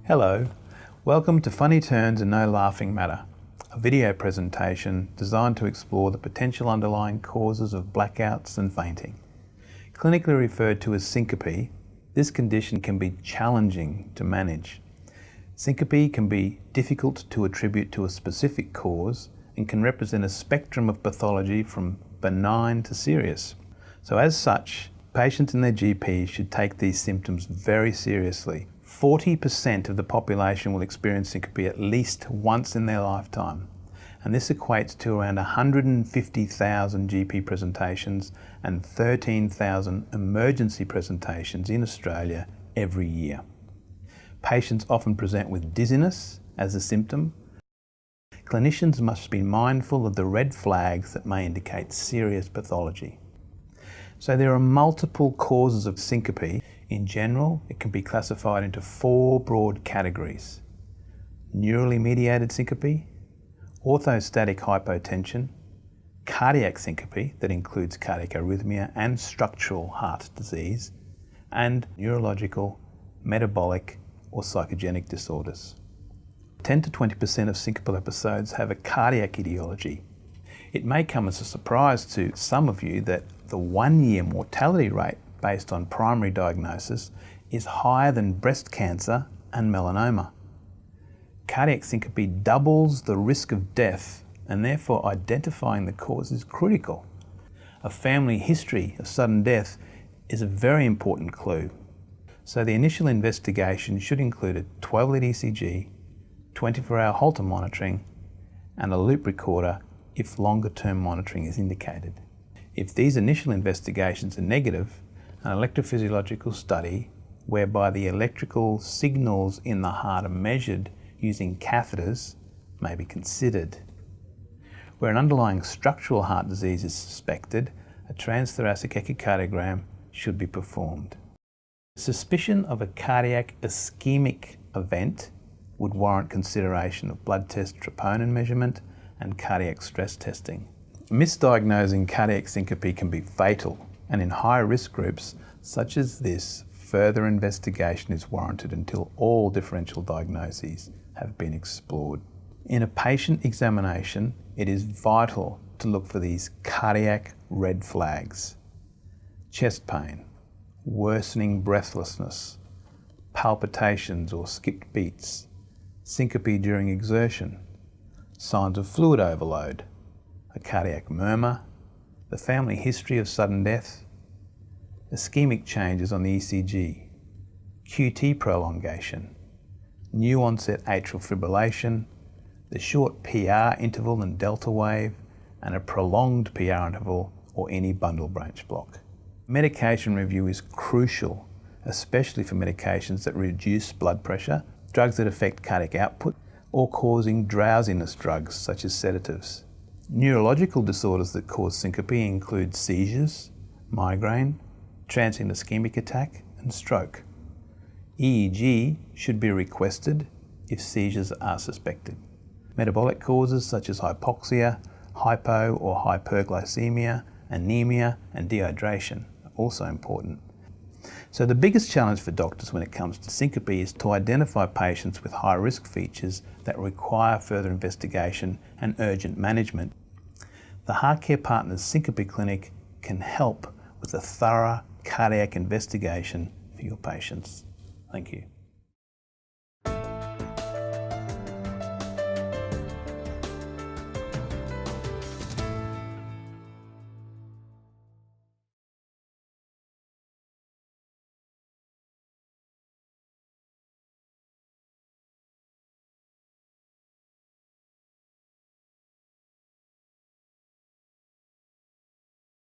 Hello, welcome to Funny Turns and No Laughing Matter, a video presentation designed to explore the potential underlying causes of blackouts and fainting. Clinically referred to as syncope, this condition can be challenging to manage. Syncope can be difficult to attribute to a specific cause and can represent a spectrum of pathology from benign to serious. So as such, patients and their GPs should take these symptoms very seriously. 40% of the population will experience syncope at least once in their lifetime, and this equates to around 150,000 GP presentations and 13,000 emergency presentations in Australia every year. Patients often present with dizziness as a symptom. Clinicians must be mindful of the red flags that may indicate serious pathology. So there are multiple causes of syncope. In general, it can be classified into 4 broad categories: neurally mediated syncope, orthostatic hypotension, cardiac syncope that includes cardiac arrhythmia and structural heart disease, and neurological, metabolic or psychogenic disorders. 10 to 20% of syncopal episodes have a cardiac etiology. It may come as a surprise to some of you that the 1-year mortality rate based on primary diagnosis is higher than breast cancer and melanoma. Cardiac syncope doubles the risk of death, and therefore identifying the cause is critical. A family history of sudden death is a very important clue. So the initial investigation should include a 12-lead ECG, 24-hour Holter monitoring, and a loop recorder if longer-term monitoring is indicated. If these initial investigations are negative, an electrophysiological study whereby the electrical signals in the heart are measured using catheters may be considered. Where an underlying structural heart disease is suspected, a transthoracic echocardiogram should be performed. Suspicion of a cardiac ischemic event would warrant consideration of blood test troponin measurement and cardiac stress testing. Misdiagnosing cardiac syncope can be fatal, and in high-risk groups such as this, further investigation is warranted until all differential diagnoses have been explored. In a patient examination, it is vital to look for these cardiac red flags: chest pain, worsening breathlessness, palpitations or skipped beats, syncope during exertion, signs of fluid overload, a cardiac murmur, the family history of sudden death, ischemic changes on the ECG, QT prolongation, new onset atrial fibrillation, the short PR interval and delta wave, and a prolonged PR interval or any bundle branch block. Medication review is crucial, especially for medications that reduce blood pressure, drugs that affect cardiac output, or causing drowsiness drugs such as sedatives. Neurological disorders that cause syncope include seizures, migraine, transient ischemic attack, and stroke. EEG should be requested if seizures are suspected. Metabolic causes such as hypoxia, hypo or hyperglycemia, anemia, and dehydration are also important. So the biggest challenge for doctors when it comes to syncope is to identify patients with high-risk features that require further investigation and urgent management. The HeartCare Partners Syncope Clinic can help with a thorough cardiac investigation for your patients. Thank you.